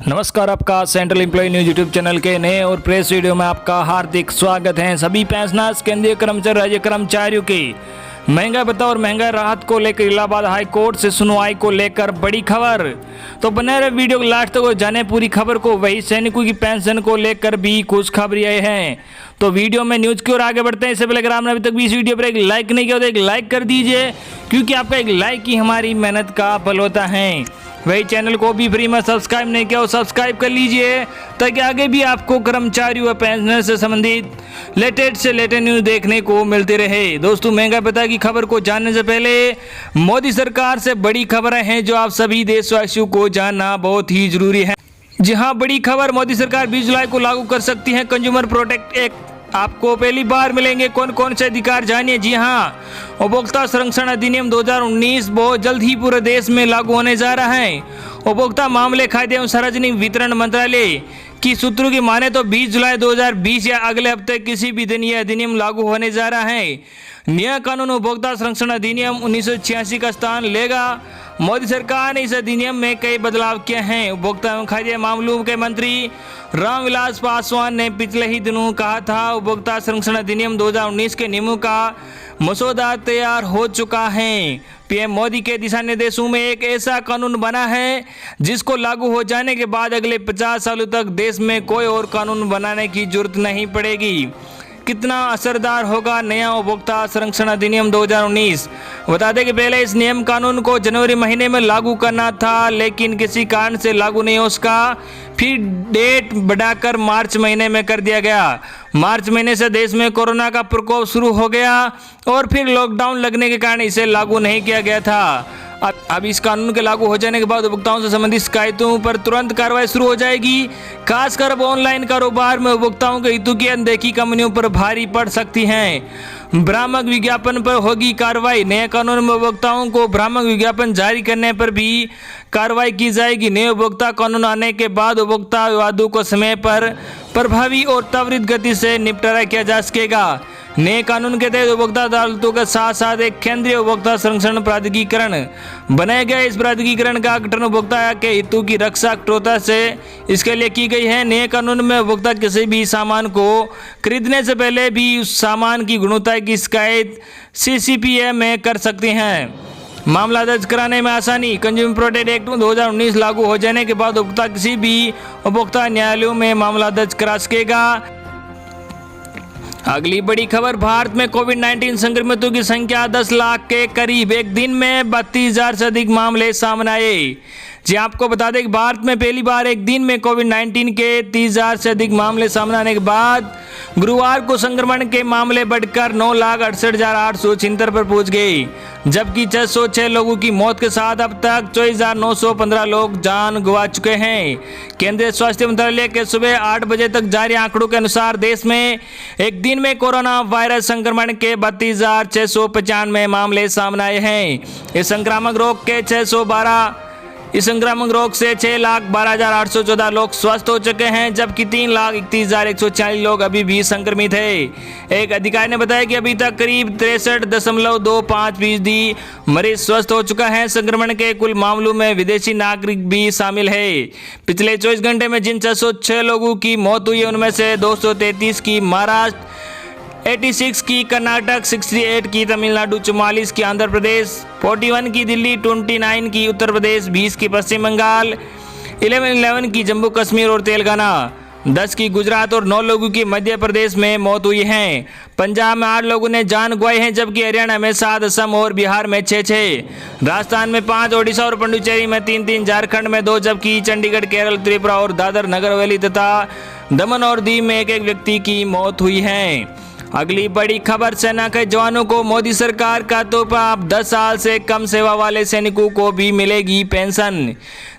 नमस्कार, आपका central employee news YouTube channel के नए और प्रेस वीडियो में आपका हार्दिक स्वागत है। सभी पेंशनर्स, केंद्रीय कर्मचारी, राज्य कर्मचारियों की महंगाई भत्ता और महंगाई राहत को लेकर इलाहाबाद हाई कोर्ट से सुनवाई को लेकर बड़ी खबर। तो बने रहे वीडियो को लास्ट तक जाने पूरी खबर को। वही सैनिकों की पेंशन को लेकर भी कुछ खबरें आई हैं। तो वीडियो में न्यूज की ओर आगे बढ़ते हैं। इससे पहले अगर आपने अभी तक भी इस वीडियो पर एक लाइक नहीं किया तो एक लाइक कर दीजिए, क्योंकि आपका एक लाइक ही हमारी मेहनत का फल होता है। वही चैनल को भी फ्री में सब्सक्राइब नहीं किया और सब्सक्राइब कर लीजिए, ताकि आगे भी आपको कर्मचारियों व पेंशनर से संबंधित लेटेस्ट न्यूज देखने को मिलती रहे। दोस्तों, महंगाई भत्ता की खबर को जानने से पहले मोदी सरकार से बड़ी खबरें हैं जो आप सभी देशवासियों को जानना बहुत ही जरूरी है। जी हाँ, बड़ी खबर, मोदी सरकार 20 जुलाई को लागू कर सकती है कंज्यूमर प्रोटेक्ट एक्ट। आपको पहली बार मिलेंगे कौन कौन से अधिकार, जानिए। जी हाँ, उपभोक्ता संरक्षण अधिनियम 2019 बहुत जल्द ही पूरे देश में लागू होने जा रहा है। उपभोक्ता मामले, खाद्य एवं सार्वजनिक वितरण मंत्रालय की सूत्रों की माने तो 20 जुलाई 2020 या अगले हफ्ते किसी भी दिन यह अधिनियम लागू होने जा रहा है। नया कानून उपभोक्ता संरक्षण अधिनियम 1986 का स्थान लेगा। मोदी सरकार ने इस अधिनियम में कई बदलाव किए हैं। उपभोक्ता एवं खाद्य मामलों के मंत्री रामविलास पासवान ने पिछले ही दिनों कहा था, उपभोक्ता संरक्षण अधिनियम 2019 के नियमों का मसौदा तैयार हो चुका है। पीएम मोदी के दिशा निर्देशों में एक ऐसा कानून बना है जिसको लागू हो जाने के बाद अगले 50 सालों तक देश में कोई और कानून बनाने की जरूरत नहीं पड़ेगी। कितना असरदार होगा नया उपभोक्ता संरक्षण अधिनियम 2019? बता दें कि पहले इस नियम कानून को जनवरी महीने में लागू करना था, लेकिन किसी कारण से लागू नहीं हो सका। फिर डेट बढ़ाकर मार्च महीने में कर दिया गया। मार्च महीने से देश में कोरोना का प्रकोप शुरू हो गया और फिर लॉकडाउन लगने के कारण इसे लागू नहीं किया गया था। अब इस कानून के लागू हो जाने के बाद उपभोक्ताओं से संबंधित शिकायतों पर तुरंत कार्रवाई शुरू हो जाएगी। खासकर अब ऑनलाइन कारोबार में उपभोक्ताओं के हितों की अनदेखी कंपनियों पर भारी पड़ सकती हैं। भ्रामक विज्ञापन पर होगी कार्रवाई। नए कानून में उपभोक्ताओं को भ्रामक विज्ञापन जारी करने पर भी कार्रवाई की जाएगी। नए उपभोक्ता कानून आने के बाद उपभोक्ता विवादों को समय पर प्रभावी और त्वरित गति से निपटारा किया जा सकेगा। नए कानून के तहत उपभोक्ता अदालतों के साथ साथ एक केंद्रीय उपभोक्ता संरक्षण प्राधिकरण बनाया गया। इस प्राधिकरण का गठन उपभोक्ता के हितों की रक्षा कठोरता से इसके लिए की गई है। नए कानून में उपभोक्ता किसी भी सामान को खरीदने से पहले भी उस सामान की गुणवत्ता की शिकायत CCPA में कर सकते हैं। मामला दर्ज कराने में आसानी, कंज्यूमर प्रोटेक्ट एक्ट 2019 लागू हो जाने के बाद उपभोक्ता किसी भी उपभोक्ता न्यायालयों में मामला दर्ज करा सकेगा। अगली बड़ी खबर, भारत में कोविड-19 संक्रमितों की संख्या 10 लाख के करीब। एक दिन में 32,000 से अधिक मामले सामने आए। जी, आपको बता दें कि भारत में पहली बार एक दिन में कोविड-19 के 30,000 से अधिक मामले सामने आने के बाद गुरुवार को संक्रमण के मामले बढ़कर 9,68,876 पर पहुंच गए, जबकि 606 लोगों की मौत के साथ अब तक 24,915 लोग जान गंवा चुके हैं। केंद्रीय स्वास्थ्य मंत्रालय के सुबह 8 बजे तक जारी आंकड़ों के अनुसार देश में एक दिन में कोरोना वायरस संक्रमण के 32,695 मामले सामने आए हैं। इस संक्रामक रोग से 6,12,814 लोग स्वस्थ हो चुके हैं, जबकि 3,31,140 लोग अभी भी संक्रमित हैं। एक अधिकारी ने बताया कि अभी तक करीब 63.25% मरीज स्वस्थ हो चुका है। संक्रमण के कुल मामलों में विदेशी नागरिक भी शामिल है। पिछले 24 घंटे में जिन 606 लोगों की मौत हुई है, उनमें से 233 की महाराष्ट्र, 86 की कर्नाटक, 68 की तमिलनाडु, 44 की आंध्र प्रदेश, 41 की दिल्ली, 29 की उत्तर प्रदेश, 20 की पश्चिम बंगाल, 11 की जम्मू कश्मीर और तेलंगाना, 10 की गुजरात और 9 लोगों की मध्य प्रदेश में मौत हुई है। पंजाब में 8 लोगों ने जान गंवाई है, जबकि हरियाणा में 7, असम और बिहार में 6, राजस्थान में 5, ओडिशा और पुडुचेरी में 3, झारखंड में 2, जबकि चंडीगढ़, केरल, त्रिपुरा और दादर नगर हवेली तथा दमन और दीव में एक व्यक्ति की मौत हुई है। अगली बड़ी खबर, सेना के जवानों को मोदी सरकार का तोहफा। अब 10 साल से कम सेवा वाले सैनिकों को भी मिलेगी पेंशन।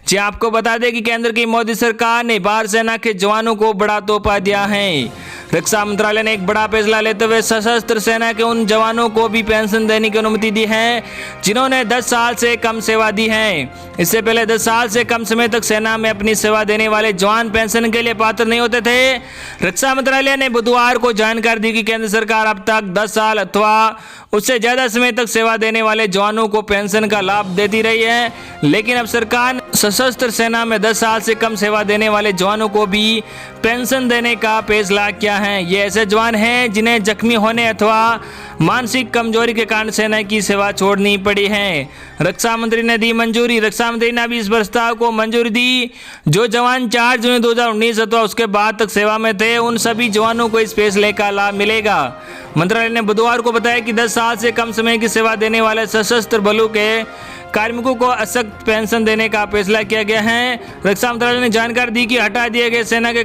जी, आपको बता दें कि केंद्र की मोदी सरकार ने भारत सेना के जवानों को बड़ा तोहफा दिया है। रक्षा मंत्रालय ने एक बड़ा फैसला लेते हुए सशस्त्र सेना के उन जवानों को भी पेंशन देने की अनुमति दी है जिन्होंने 10 साल से कम सेवा दी है। इससे पहले 10 साल से कम समय तक सेना में अपनी सेवा देने वाले जवान पेंशन के लिए पात्र नहीं होते थे। रक्षा मंत्रालय ने बुधवार को जानकारी दी कि केंद्र सरकार अब तक 10 साल अथवा उससे ज़्यादा समय तक सेवा देने वाले जवानों को पेंशन का लाभ देती रही है। लेकिन अब सरकार सशस्त्र सेना में 10 साल से कम सेवा देने वाले जवानों को भी पेंशन देने का फैसला किया है। ये ऐसे जवान हैं जिन्हें जख्मी होने अथवा मानसिक कमजोरी के कारण सेना की सेवा छोड़नी पड़ी है। रक्षा मंत्री ने दी मंजूरी। रक्षा मंत्री ने अभी इस प्रस्ताव को मंजूरी दी। जो जवान 4 जून 2019 अथवा उसके बाद तक सेवा में थे, उन सभी जवानों को इस फैसले का लाभ मिलेगा। मंत्रालय ने बुधवार को बताया कि 10 साल से कम समय की सेवा देने वाले सशस्त्र बलों के कार्मिकों को असक्त पेंशन देने का फैसला किया गया है। रक्षा मंत्रालय ने जानकारी दी कि हटा दिए गए सेना के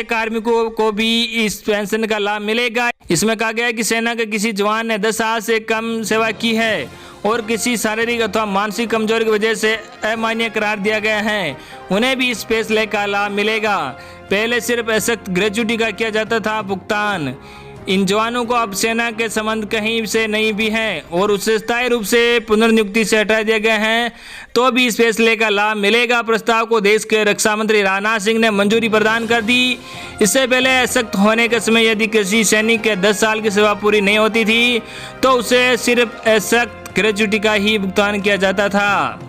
कार्मिकों को भी इस पेंशन का लाभ मिलेगा। इसमें कहा गया है कि सेना के किसी जवान ने 10 साल से कम सेवा की है और किसी शारीरिक अथवा मानसिक कमजोरी की वजह से अमान्य करार दिया गया है, उन्हें भी इस फैसले का लाभ मिलेगा। पहले सिर्फ असक्त ग्रेजुटी का किया जाता था भुगतान। इन जवानों को अब सेना के संबंध कहीं से नहीं भी हैं और उसे स्थायी रूप से पुनर्नियुक्ति से हटा दिया गया है, तो भी इस फैसले का लाभ मिलेगा। प्रस्ताव को देश के रक्षा मंत्री राजनाथ सिंह ने मंजूरी प्रदान कर दी। इससे पहले असक्त होने के समय यदि किसी सैनिक के 10 साल की सेवा पूरी नहीं होती थी तो उसे सिर्फ असक्त ग्रेजुटी का ही भुगतान किया जाता था।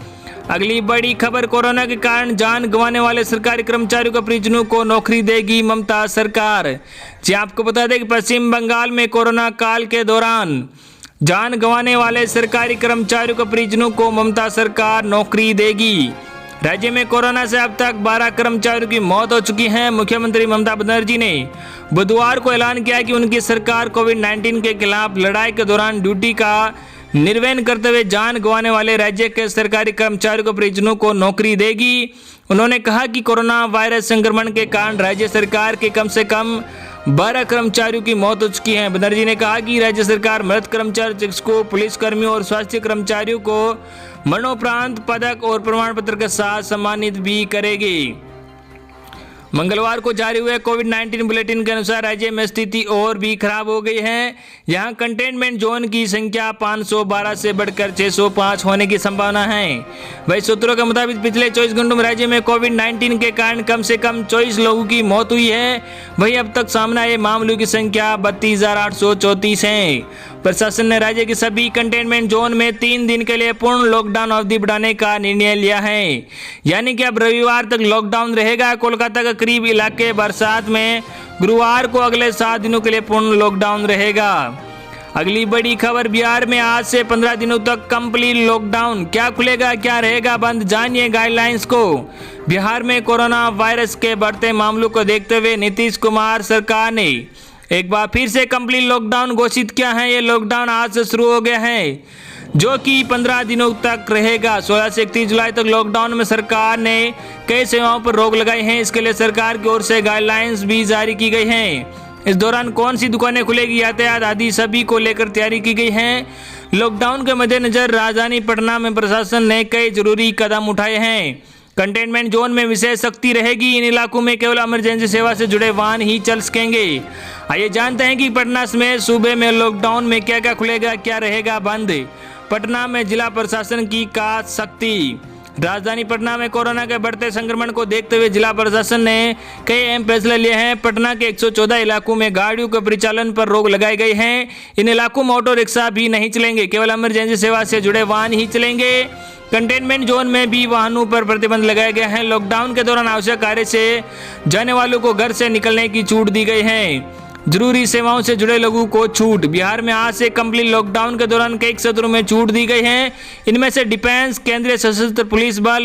अगली बड़ी खबर, कोरोना के कारण जान गंवाने वाले सरकारी कर्मचारियों के परिजनों को नौकरी देगी ममता सरकार। जी आपको बता दें कि पश्चिम बंगाल में कोरोना काल के दौरान जान गंवाने वाले सरकारी कर्मचारियों के परिजनों को ममता सरकार नौकरी देगी। राज्य में कोरोना से अब तक 12 कर्मचारियों की मौत हो चुकी है। मुख्यमंत्री ममता बनर्जी ने बुधवार को ऐलान किया कि उनकी सरकार कोविड-19 के खिलाफ लड़ाई के दौरान ड्यूटी का निर्वहन करते हुए जान गंवाने वाले राज्य के सरकारी कर्मचारियों को परिजनों को नौकरी देगी। उन्होंने कहा कि कोरोना वायरस संक्रमण के कारण राज्य सरकार के कम से कम 12 कर्मचारियों की मौत हो चुकी है। बनर्जी ने कहा कि राज्य सरकार मृत कर्मचारी, चिकित्सकों, पुलिस कर्मियों और स्वास्थ्य कर्मचारियों को मरणोपरांत पदक और प्रमाण पत्र के साथ सम्मानित भी करेगी। मंगलवार को जारी हुए कोविड-19 बुलेटिन के अनुसार राज्य में स्थिति और भी खराब हो गई है। यहां कंटेनमेंट जोन की संख्या 512 से बढ़कर 605 होने की संभावना है। वही सूत्रों के मुताबिक पिछले 24 घंटों में राज्य में कोविड-19 के कारण कम से कम 24 लोगों की मौत हुई है। वहीं अब तक सामने आए मामलों की संख्या 32,834 है। प्रशासन ने राज्य के सभी कंटेनमेंट जोन में 3 दिन के लिए पूर्ण लॉकडाउन अवधि बढ़ाने का निर्णय लिया है, यानी कि अब रविवार तक लॉकडाउन रहेगा। कोलकाता के करीब इलाके बरसात में गुरुवार को अगले 7 दिनों के लिए पूर्ण लॉकडाउन रहेगा। अगली बड़ी खबर, बिहार में आज से 15 दिनों तक कंप्लीट लॉकडाउन। क्या खुलेगा, क्या रहेगा बंद, जानिए गाइडलाइंस को। बिहार में कोरोना वायरस के बढ़ते मामलों को देखते हुए नीतीश कुमार सरकार ने एक बार फिर से कंप्लीट लॉकडाउन घोषित किया है। ये लॉकडाउन आज से शुरू हो गया है, जो कि 15 दिनों तक रहेगा। 16 से 31 जुलाई तक लॉकडाउन में सरकार ने कई सेवाओं पर रोक लगाई है। इसके लिए सरकार की ओर से गाइडलाइंस भी जारी की गई हैं। इस दौरान कौन सी दुकानें खुलेगी, यातायात आदि सभी को लेकर तैयारी की गई है। लॉकडाउन के मद्देनजर राजधानी पटना में प्रशासन ने कई जरूरी कदम उठाए हैं। कंटेनमेंट जोन में विशेष सख्ती रहेगी। इन इलाकों में केवल इमरजेंसी सेवा से जुड़े वाहन ही चल सकेंगे। आइए जानते हैं कि पटना समेत सूबे में लॉकडाउन में क्या क्या खुलेगा, क्या रहेगा बंद। पटना में जिला प्रशासन की का सख्ती। राजधानी पटना में कोरोना के बढ़ते संक्रमण को देखते हुए जिला प्रशासन ने कई अहम फैसले लिए हैं। पटना के 114 इलाकों में गाड़ियों के परिचालन पर रोक लगाई गई है। इन इलाकों में ऑटो रिक्शा भी नहीं चलेंगे, केवल इमरजेंसी सेवा से जुड़े वाहन ही चलेंगे। कंटेनमेंट जोन में भी वाहनों पर प्रतिबंध लगाए गए हैं। लॉकडाउन के दौरान आवश्यक कार्य से जाने वालों को घर से निकलने की छूट दी गई है। जरूरी सेवाओं से जुड़े लोगों को छूट। बिहार में आज से कंप्लीट लॉकडाउन के दौरान कई क्षेत्रों में छूट दी गई है। इनमें से डिफेंस, केंद्रीय सशस्त्र पुलिस बल,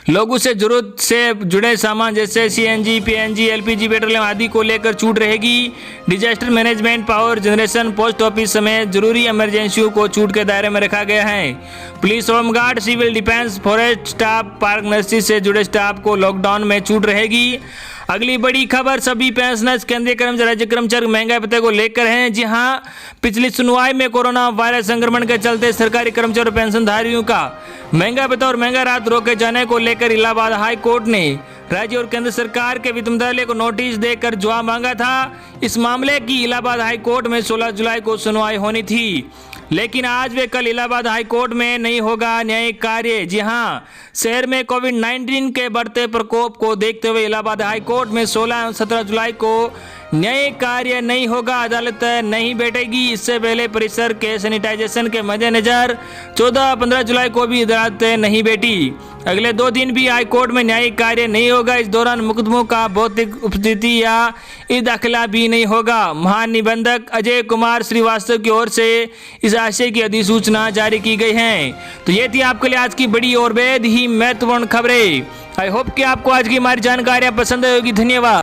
लोगों से जरूरत से जुड़े सामान जैसे सीएनजी, पीएनजी, एलपीजी, पेट्रोलियम आदि को लेकर छूट रहेगी। Disaster management, power generation, post office समेत जरूरी इमरजेंसियों को छूट के दायरे में रखा गया है। Police, home guard, civil defence, forest staff, park nursery से जुड़े स्टाफ को लॉकडाउन में छूट रहेगी। अगली बड़ी खबर, सभी पेंशनर्स, केंद्रीय कर्मचारी, राज्य कर्मचारी महंगाई भत्ते को लेकर हैं। जी हां, पिछली सुनवाई में कोरोना वायरस संक्रमण के चलते सरकारी कर्मचारी और पेंशनधारियों का महंगाई भत्ता और महंगाई राहत रोके जाने को लेकर इलाहाबाद हाई कोर्ट ने राज्य और केंद्र सरकार के वित्त मंत्रालय को नोटिस देकर जवाब मांगा था। इस मामले की इलाहाबाद हाई कोर्ट में 16 जुलाई को सुनवाई होनी थी, लेकिन आज व कल इलाहाबाद हाई कोर्ट में नहीं होगा न्यायिक कार्य। जी हां, शहर में कोविड-19 के बढ़ते प्रकोप को देखते हुए इलाहाबाद हाई कोर्ट में 16 और 17 जुलाई को न्यायिक कार्य नहीं होगा, अदालत नहीं बैठेगी। इससे पहले परिसर के सैनिटाइजेशन के मद्देनजर 14-15 जुलाई को भी अदालत नहीं बैठी। अगले 2 दिन भी हाई कोर्ट में न्यायिक कार्य नहीं होगा। इस दौरान मुकदमों का भौतिक उपस्थिति या दाखिला भी नहीं होगा। महानिबंधक अजय कुमार श्रीवास्तव की ओर से इस आशय की अधिसूचना जारी की गई है। तो ये थी आपके लिए आज की बड़ी और बेहद ही महत्वपूर्ण खबरें। आई होप कि आपको आज की हमारी जानकारियां पसंद आई होगी। धन्यवाद।